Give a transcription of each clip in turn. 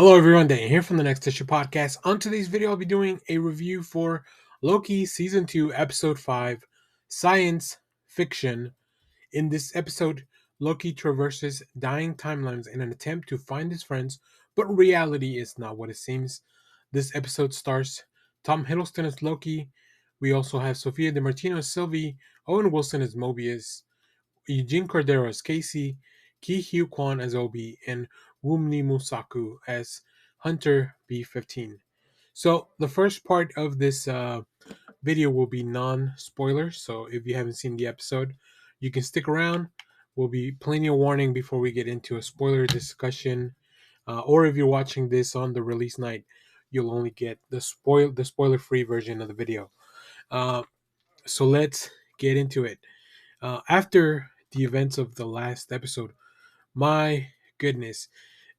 Hello everyone, Dan here from the Next Issue Podcast. On today's video, I'll be doing a review for Loki Season 2, Episode 5, Science Fiction. In this episode, Loki traverses dying timelines in an attempt to find his friends, but reality is not what it seems. This episode stars Tom Hiddleston as Loki. We also have Sofia DiMartino as Sylvie, Owen Wilson as Mobius, Eugene Cordero as Casey, Ki Hugh Kwan as Obie, and Wumni Musaku as Hunter B-15. So the first part of this video will be non-spoilers. So if you haven't seen the episode, you can stick around. Will be plenty of warning before we get into a spoiler discussion. Or if you're watching this on the release night, you'll only get the spoiler-free version of the video. Uh, so let's get into it. After the events of the last episode, my goodness,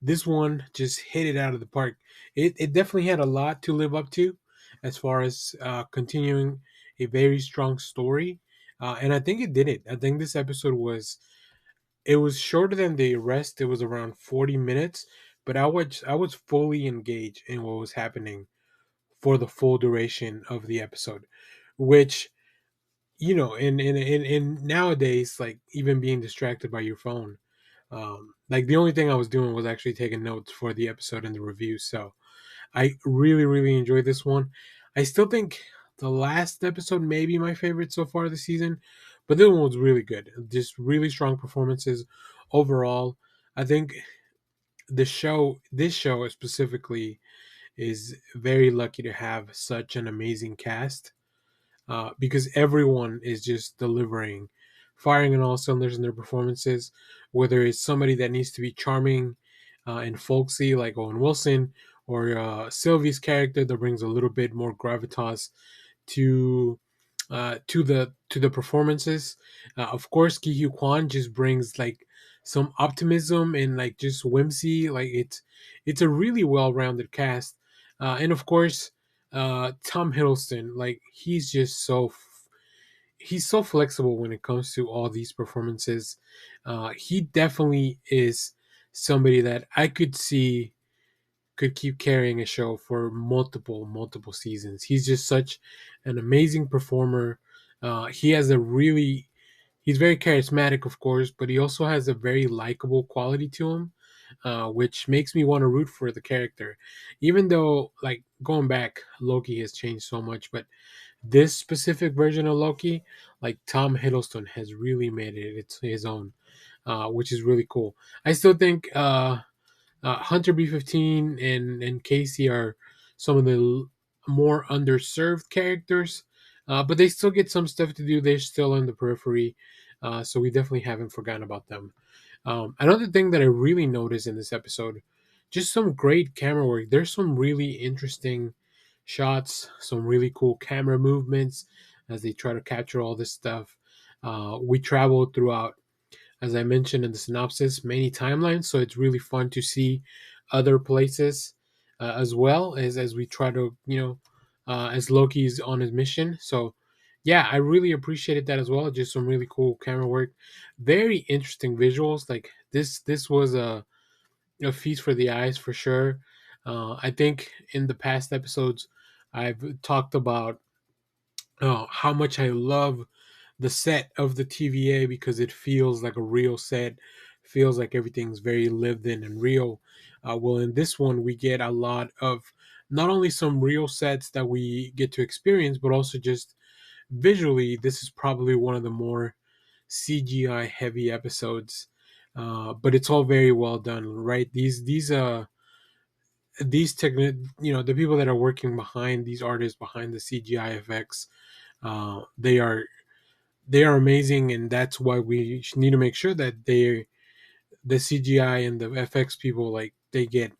this one just hit it out of the park. It definitely had a lot to live up to as far as continuing a very strong story. And I think it did it. I think this episode was shorter than the rest. It was around 40 minutes, but I was fully engaged in what was happening for the full duration of the episode, which in nowadays, like even being distracted by your phone, like the only thing I was doing was actually taking notes for the episode and the review. So I really, really enjoyed this one. I still think the last episode may be my favorite so far this season, but this one was really good. Just really strong performances overall. I think this show specifically, is very lucky to have such an amazing cast, because everyone is just delivering, firing on all cylinders in their performances. Whether it's somebody that needs to be charming and folksy like Owen Wilson, or Sylvie's character that brings a little bit more gravitas to to the performances. Of course, Ki Hugh Kwan just brings like some optimism and like just whimsy. Like it's a really well-rounded cast, and of course, Tom Hiddleston. Like he's so flexible when it comes to all these performances. He definitely is somebody that I could see could keep carrying a show for multiple seasons. He's just such an amazing performer. He has a really He's very charismatic, of course, but he also has a very likable quality to him, which makes me want to root for the character. Even though, like going back, Loki has changed so much, but this specific version of Loki, like Tom Hiddleston, has really made it his own, which is really cool. I still think Hunter B-15 and Casey are some of the more underserved characters, but they still get some stuff to do. They're still on the periphery, so we definitely haven't forgotten about them. Another thing that I really noticed in this episode, just some great camera work. There's some really interesting shots, some really cool camera movements as they try to capture all this stuff. We travel throughout, as I mentioned in the synopsis, many timelines. So it's really fun to see other places, as well as we try to, as Loki's on his mission. So yeah, I really appreciated that as well. Just some really cool camera work, very interesting visuals. Like this was a feast for the eyes for sure. I think in the past episodes, I've talked about how much I love the set of the TVA because it feels like a real set, feels like everything's very lived in and real. Well, in this one, we get a lot of not only some real sets that we get to experience, but also just visually, this is probably one of the more CGI heavy episodes. But it's all very well done, right? These the people that are working behind these artists behind the CGI effects, they are amazing, and that's why we need to make sure that the CGI and the FX people, like, they get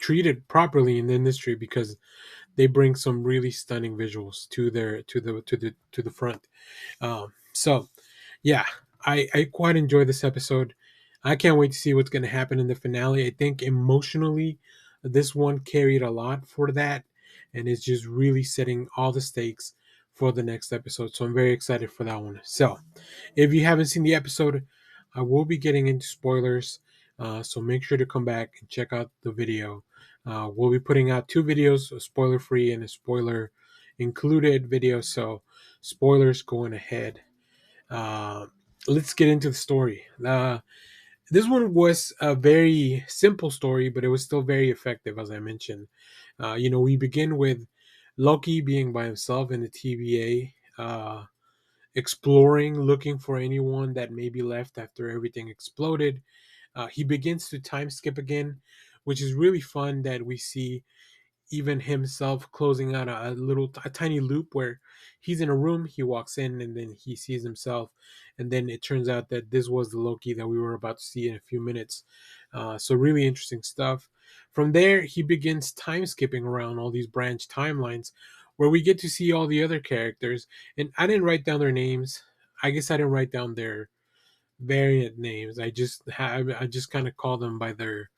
treated properly in the industry, because they bring some really stunning visuals to the front. So yeah, I quite enjoy this episode. I can't wait to see what's going to happen in the finale. I think emotionally, this one carried a lot for that, and it's just really setting all the stakes for the next episode. So I'm very excited for that one. So if you haven't seen the episode, I will be getting into spoilers. So make sure to come back and check out the video. We'll be putting out two videos, a spoiler free and a spoiler included video. So spoilers going ahead. Uh, let's get into the story. This one was a very simple story, but it was still very effective, as I mentioned. We begin with Loki being by himself in the TVA, exploring, looking for anyone that may be left after everything exploded. He begins to time skip again, which is really fun that we see even himself closing out a tiny loop where he's in a room, he walks in, and then he sees himself, and then it turns out that this was the Loki that we were about to see in a few minutes. So really interesting stuff. From there, he begins time skipping around all these branch timelines, where we get to see all the other characters. And I didn't write down their names. I guess I didn't write down their variant names. I just kind of call them by their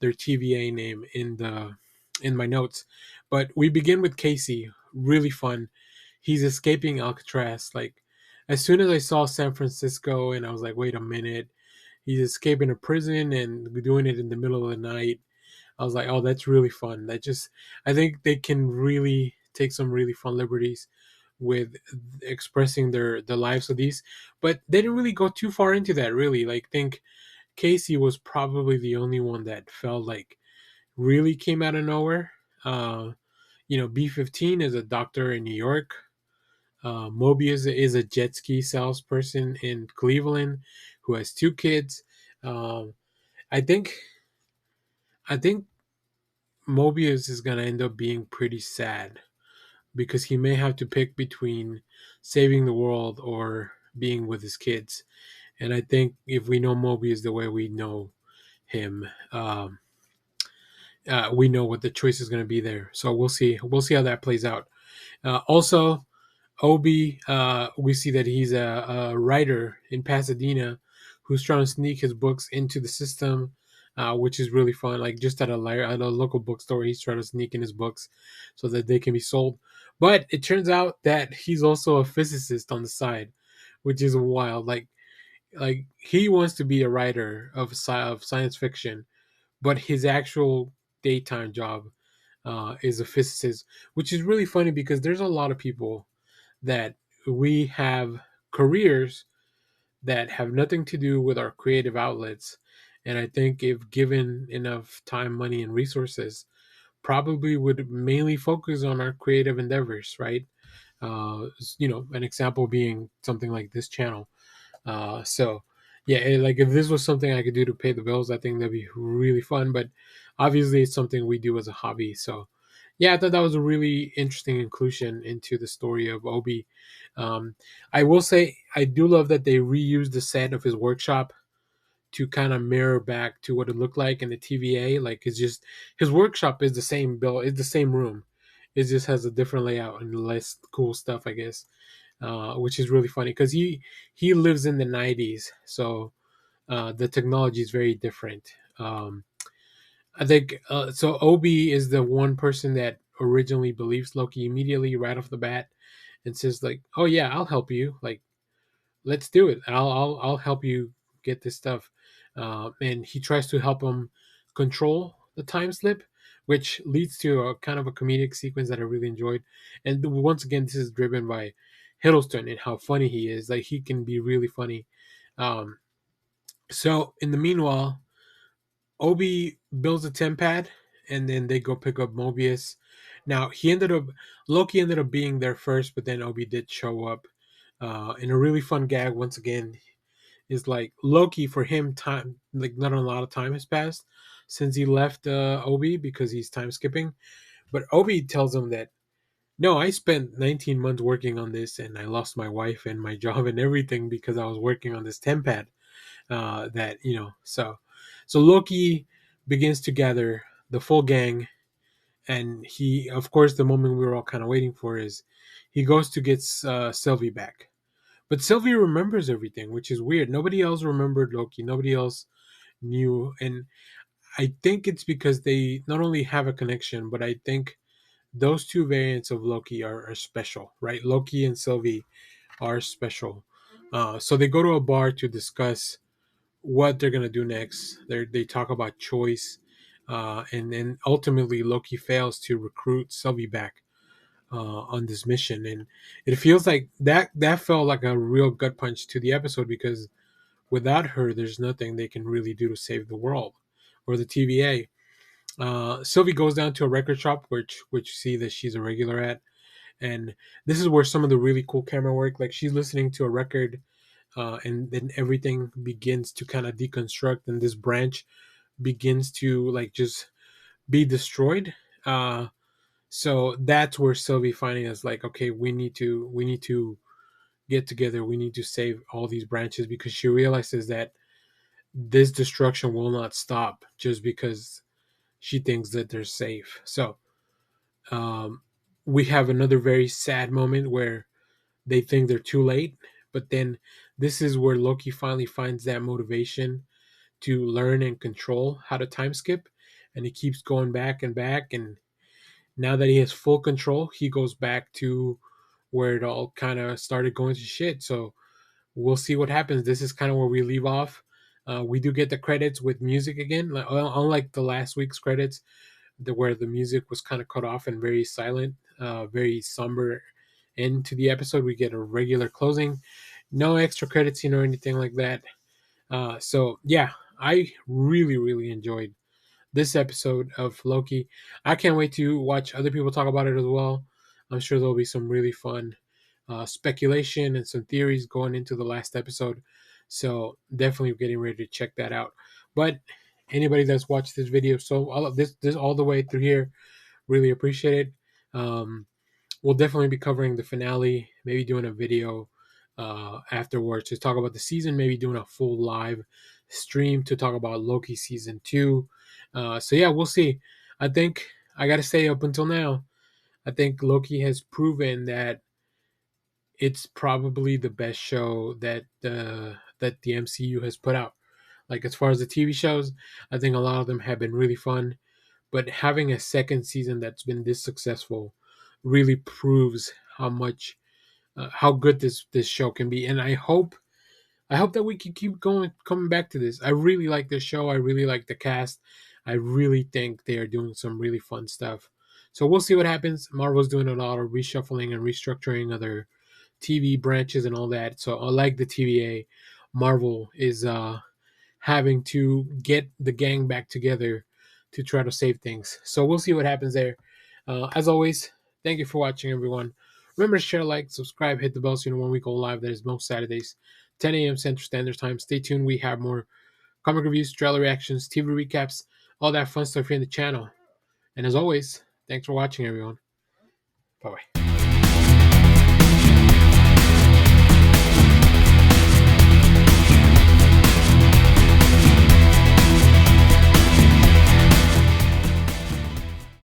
TVA name in my notes. But we begin with Casey. Really fun. He's escaping Alcatraz. Like as soon as I saw San Francisco, and I was like, wait a minute, he's escaping a prison and doing it in the middle of the night. I was like, oh, that's really fun. I think they can really take some really fun liberties with expressing the lives of these, but they didn't really go too far into that. Really, like think Casey was probably the only one that felt like really came out of nowhere. Uh, B-15 is a doctor in New York. Mobius is a jet ski salesperson in Cleveland who has two kids. Um, I think I think Mobius is gonna end up being pretty sad because he may have to pick between saving the world or being with his kids. And I think if we know Mobius the way we know him, we know what the choice is going to be there. So we'll see. We'll see how that plays out. Also, Obie, we see that he's a writer in Pasadena who's trying to sneak his books into the system, which is really fun. Like just at a local bookstore, he's trying to sneak in his books so that they can be sold. But it turns out that he's also a physicist on the side, which is wild. Like he wants to be a writer of science fiction, but his actual daytime job is a physicist, which is really funny because there's a lot of people that we have careers that have nothing to do with our creative outlets. And I think if given enough time, money, and resources, probably would mainly focus on our creative endeavors, right? An example being something like this channel. So yeah, like if this was something I could do to pay the bills, I think that'd be really fun. But obviously, it's something we do as a hobby. So yeah, I thought that was a really interesting inclusion into the story of Obie. Um, I will say I do love that they reused the set of his workshop to kind of mirror back to what it looked like in the TVA. Like it's just his workshop is the same bill, it's the same room. It just has a different layout and less cool stuff, I guess, which is really funny because he lives in the '90s, so the technology is very different. I think so. Obie is the one person that originally believes Loki immediately right off the bat, and says like, "Oh yeah, I'll help you. Like, let's do it. I'll help you get this stuff." And he tries to help him control the time slip, which leads to a kind of a comedic sequence that I really enjoyed. And once again, this is driven by Hiddleston and how funny he is. Like he can be really funny. Um, so in the meanwhile, Obie builds a tempad, and then they go pick up Mobius. Now Loki ended up being there first, but then Obie did show up. And a really fun gag once again is like Loki, for him, time like not a lot of time has passed since he left Obie because he's time skipping. But Obie tells him that no, I spent 19 months working on this, and I lost my wife and my job and everything because I was working on this tempad. So Loki begins to gather the full gang, and he, of course, the moment we were all kind of waiting for is he goes to get Sylvie back. But Sylvie remembers everything, which is weird. Nobody else remembered Loki. Nobody else knew. And I think it's because they not only have a connection, but I think those two variants of Loki are special, right? Loki and Sylvie are special. So they go to a bar to discuss what they're gonna do next. They talk about choice, and then ultimately Loki fails to recruit Sylvie back on this mission, and it feels like that felt like a real gut punch to the episode because without her, there's nothing they can really do to save the world or the TVA. Sylvie goes down to a record shop, which you see that she's a regular at, and this is where some of the really cool camera work. Like she's listening to a record, and then everything begins to kind of deconstruct, and this branch begins to like just be destroyed. So that's where Sylvie finding is like, okay, we need to get together. We need to save all these branches because she realizes that this destruction will not stop just because she thinks that they're safe. So um, we have another very sad moment where they think they're too late, but then this is where Loki finally finds that motivation to learn and control how to time skip, and he keeps going back and back. And now that he has full control, he goes back to where it all kind of started going to shit. So we'll see what happens. This is kind of where we leave off. We do get the credits with music again, unlike the last week's credits, where the music was kind of cut off and very silent, very somber end to the episode. We get a regular closing, no extra credit scene or anything like that. So yeah, I really really enjoyed this episode of Loki. I can't wait to watch other people talk about it as well. I'm sure there'll be some really fun speculation and some theories going into the last episode. So definitely getting ready to check that out. But anybody that's watched this video, so all of this all the way through here, really appreciate it. Um, we'll definitely be covering the finale, maybe doing a video afterwards to talk about the season, maybe doing a full live stream to talk about Loki season 2. So yeah, we'll see. I think I gotta say, up until now, I think Loki has proven that it's probably the best show that the MCU has put out. Like as far as the TV shows, I think a lot of them have been really fun, but having a second season that's been this successful really proves how good this show can be. And I hope that we can keep going coming back to this. I really like this show. I really like the cast. I really think they are doing some really fun stuff. So we'll see what happens. Marvel's doing a lot of reshuffling and restructuring other TV branches and all that. So I like the TVA. Marvel is having to get the gang back together to try to save things. So we'll see what happens there. As always, thank you for watching, everyone. Remember to share, like, subscribe, hit the bell so you know when we go live. That is most Saturdays, 10 a.m. Central Standard Time. Stay tuned. We have more comic reviews, trailer reactions, TV recaps, all that fun stuff here in the channel. And as always, thanks for watching, everyone. Bye bye.